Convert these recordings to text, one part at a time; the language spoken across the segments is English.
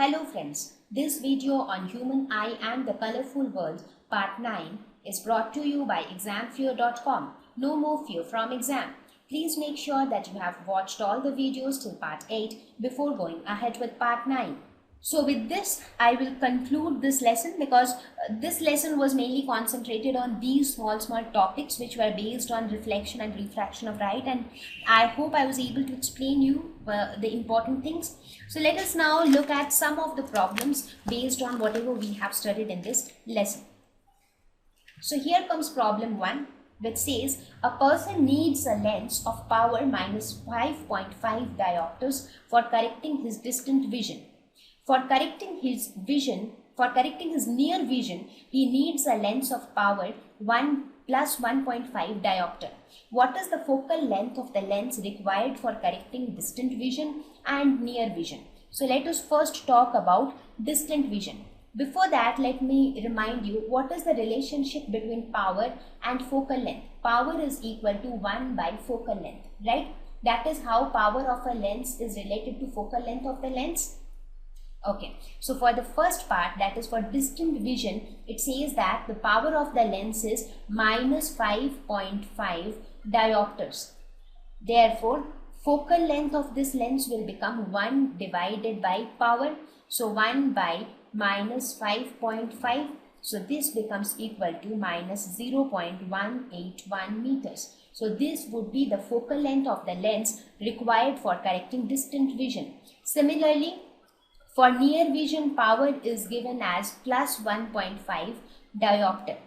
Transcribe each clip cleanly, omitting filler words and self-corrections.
Hello friends, this video on human eye and the colorful world part 9 is brought to you by examfear.com. No more fear from exam. Please make sure that you have watched all the videos till part 8 before going ahead with part 9. So with this, I will conclude this lesson because this lesson was mainly concentrated on these small topics which were based on reflection and refraction of light, and I hope I was able to explain you the important things. So let us now look at some of the problems based on whatever we have studied in this lesson. So here comes problem 1, which says a person needs a lens of power minus 5.5 diopters for correcting his distant vision. For correcting his near vision, he needs a lens of power 1 plus 1.5 diopter. What is the focal length of the lens required for correcting distant vision and near vision? So let us first talk about distant vision. Before that, let me remind you what is the relationship between power and focal length. Power is equal to 1 by focal length, right? That is how power of a lens is related to focal length of the lens. Okay, so for the first part, that is for distant vision, it says that the power of the lens is minus 5.5 diopters. Therefore, focal length of this lens will become 1 divided by power. So 1 by minus 5.5. So this becomes equal to minus 0.181 meters. So this would be the focal length of the lens required for correcting distant vision. Similarly, for near vision, power is given as plus 1.5 diopter.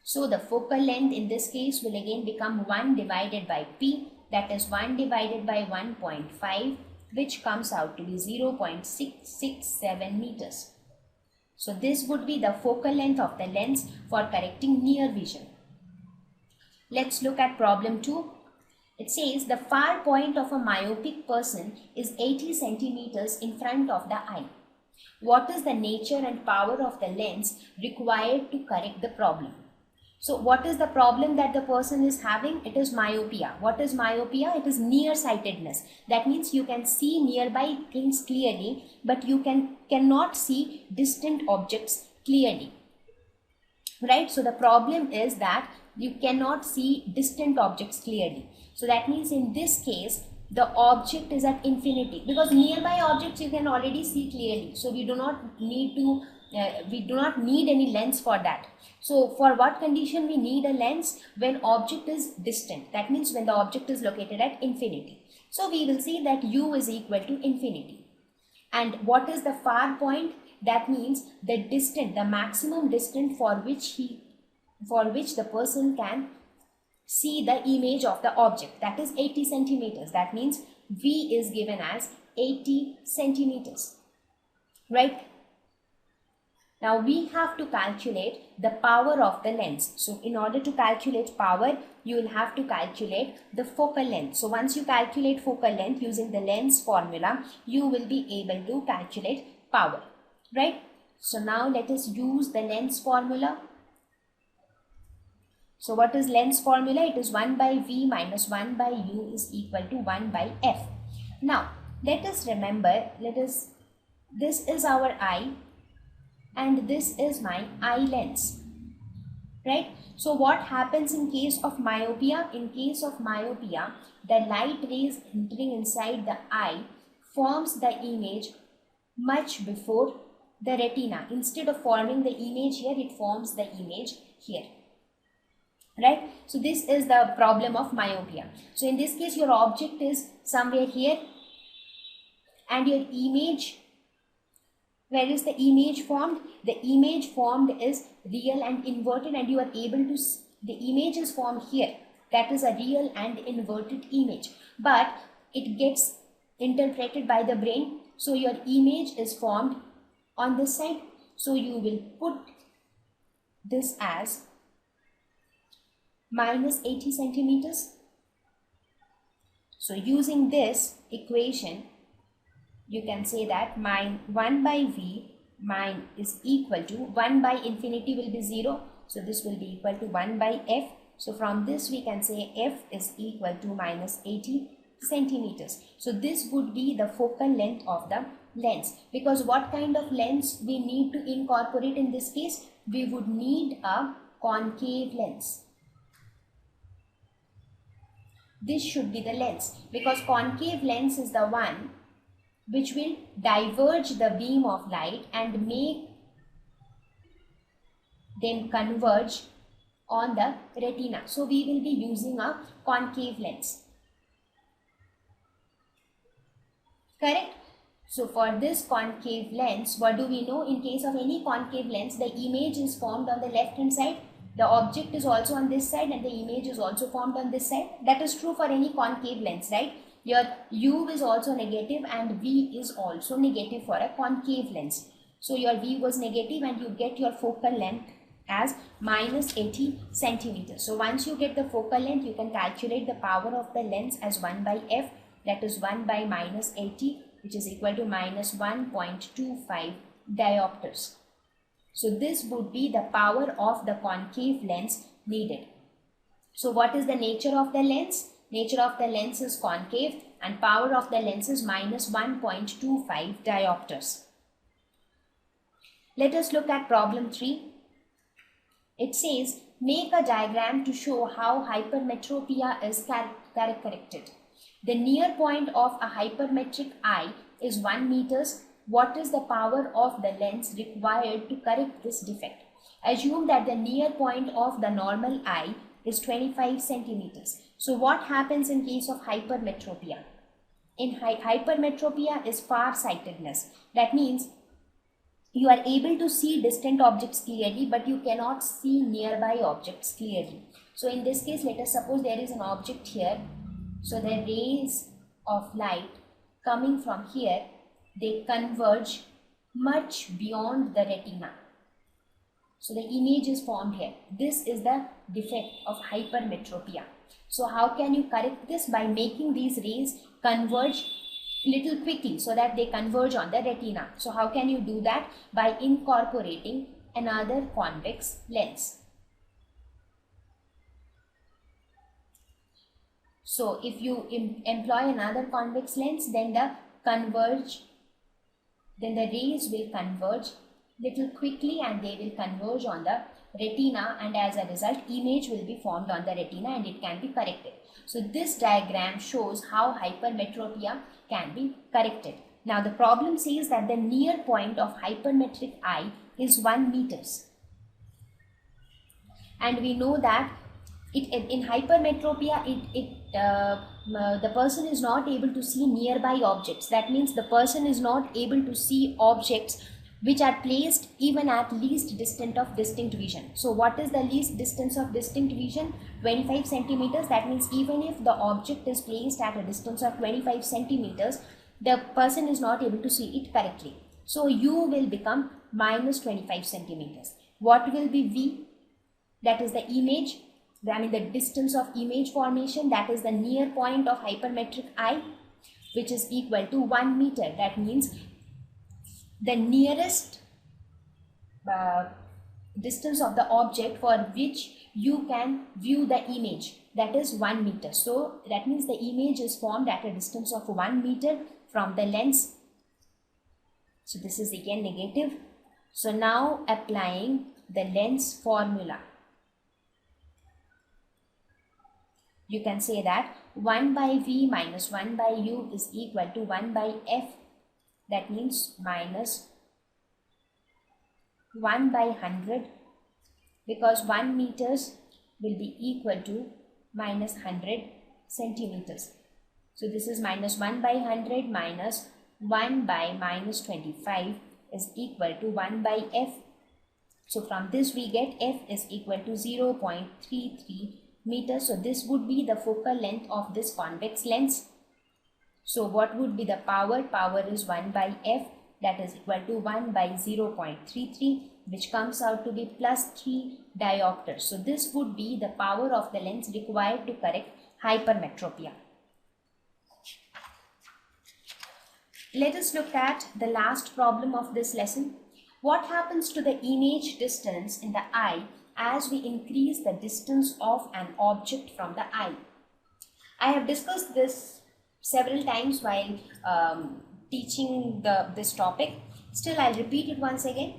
So the focal length in this case will again become 1 divided by P, that is 1 divided by 1.5, which comes out to be 0.667 meters. So this would be the focal length of the lens for correcting near vision. Let's look at problem 2. It says the far point of a myopic person is 80 centimeters in front of the eye. What is the nature and power of the lens required to correct the problem? So what is the problem that the person is having? It is myopia. What is myopia? It is nearsightedness. That means you can see nearby things clearly, but you cannot see distant objects clearly. Right? So the problem is that you cannot see distant objects clearly. So that means in this case, the object is at infinity, because nearby objects you can already see clearly. So we do not need any lens for that. So for what condition we need a lens? When object is distant. That means when the object is located at infinity. So we will see that u is equal to infinity. And what is the far point? That means the maximum distance for which the person can see the image of the object, that is 80 centimeters. That means V is given as 80 centimeters, right? Now we have to calculate the power of the lens. So in order to calculate power, you will have to calculate the focal length. So once you calculate focal length using the lens formula, you will be able to calculate power, right? So now let us use the lens formula. So what is lens formula? It is 1 by V minus 1 by U is equal to 1 by F. Now let us remember, this is our eye and this is my eye lens, right? So what happens in case of myopia? In case of myopia, the light rays entering inside the eye forms the image much before the retina. Instead of forming the image here, it forms the image here. Right? So this is the problem of myopia. So in this case, your object is somewhere here and your image, where is the image formed? The image formed is real and inverted, and you are able to see the image is formed here. That is a real and inverted image, but it gets interpreted by the brain. So your image is formed on this side. So you will put this as minus 80 centimeters. So using this equation, you can say that 1 by V is equal to 1 by infinity will be 0. So this will be equal to 1 by F. So from this we can say F is equal to minus 80 centimeters. So this would be the focal length of the lens. Because what kind of lens we need to incorporate in this case? We would need a concave lens. This should be the lens, because concave lens is the one which will diverge the beam of light and make them converge on the retina. So we will be using a concave lens. Correct? So for this concave lens, what do we know? In case of any concave lens, the image is formed on the left hand side. The object is also on this side and the image is also formed on this side. That is true for any concave lens, right? Your U is also negative and V is also negative for a concave lens. So your V was negative and you get your focal length as minus 80 centimeters. So once you get the focal length, you can calculate the power of the lens as 1 by F, that is 1 by minus 80, which is equal to minus 1.25 diopters. So this would be the power of the concave lens needed. So what is the nature of the lens? Nature of the lens is concave and power of the lens is minus 1.25 diopters. Let us look at problem 3. It says, make a diagram to show how hypermetropia is corrected. The near point of a hypermetric eye is 1 meters. What is the power of the lens required to correct this defect? Assume that the near point of the normal eye is 25 centimeters. So what happens in case of hypermetropia? In hypermetropia is farsightedness. That means you are able to see distant objects clearly, but you cannot see nearby objects clearly. So in this case, let us suppose there is an object here. So the rays of light coming from here, they converge much beyond the retina. So the image is formed here. This is the defect of hypermetropia. So how can you correct this? By making these rays converge little quickly so that they converge on the retina. So how can you do that? By incorporating another convex lens. So if you employ another convex lens, then the rays will converge little quickly and they will converge on the retina, and as a result image will be formed on the retina and it can be corrected. So this diagram shows how hypermetropia can be corrected. Now the problem says that the near point of hypermetric eye is 1 meters. And we know that in hypermetropia, the person is not able to see nearby objects. That means the person is not able to see objects which are placed even at least distant of distinct vision. So what is the least distance of distinct vision? 25 centimeters. That means even if the object is placed at a distance of 25 centimeters, the person is not able to see it correctly. So U will become minus 25 centimeters. What will be V? That is the image, the distance of image formation, that is the near point of hypermetric eye, which is equal to 1 meter. That means the nearest distance of the object for which you can view the image, that is 1 meter. So that means the image is formed at a distance of 1 meter from the lens. So this is again negative. So now applying the lens formula, you can say that 1 by V minus 1 by U is equal to 1 by F. That means minus 1 by 100, because 1 meters will be equal to minus 100 centimeters. So this is minus 1 by 100 minus 1 by minus 25 is equal to 1 by F. So from this we get F is equal to 0.33 meters. So this would be the focal length of this convex lens. So what would be the power? Power is 1 by F, that is equal to 1 by 0.33, which comes out to be plus 3 diopters. So this would be the power of the lens required to correct hypermetropia. Let us look at the last problem of this lesson. What happens to the image distance in the eye as we increase the distance of an object from the eye? I have discussed this several times while teaching this topic. Still, I'll repeat it once again.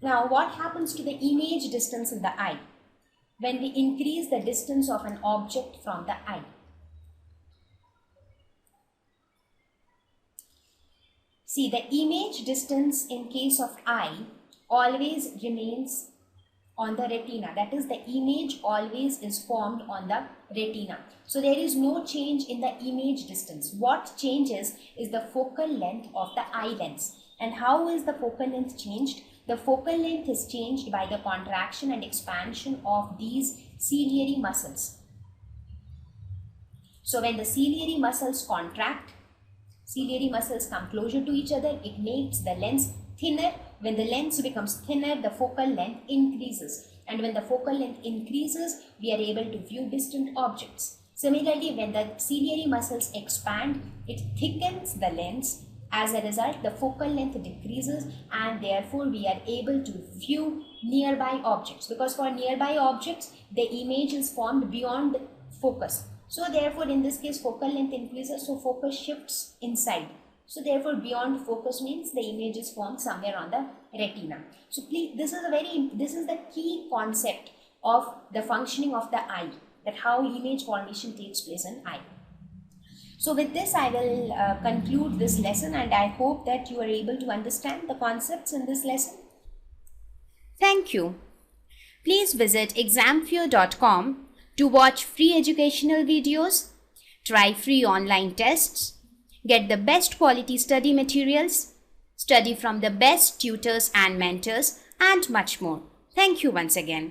Now, what happens to the image distance in the eye when we increase the distance of an object from the eye? See, the image distance in case of eye always remains on the retina. That is, the image always is formed on the retina. So there is no change in the image distance. What changes is the focal length of the eye lens. And how is the focal length changed? The focal length is changed by the contraction and expansion of these ciliary muscles. So when the ciliary muscles contract, ciliary muscles come closer to each other, it makes the lens thinner. When the lens becomes thinner, the focal length increases. And when the focal length increases, we are able to view distant objects. Similarly, when the ciliary muscles expand, it thickens the lens. As a result, the focal length decreases, and therefore we are able to view nearby objects. Because for nearby objects, the image is formed beyond focus. So therefore, in this case, focal length increases, so focus shifts inside. So therefore, beyond focus means the image is formed somewhere on the retina. So please, this is the key concept of the functioning of the eye, that how image formation takes place in eye. So with this, I will conclude this lesson, and I hope that you are able to understand the concepts in this lesson. Thank you. Please visit examfear.com to watch free educational videos, try free online tests, get the best quality study materials, study from the best tutors and mentors, and much more. Thank you once again.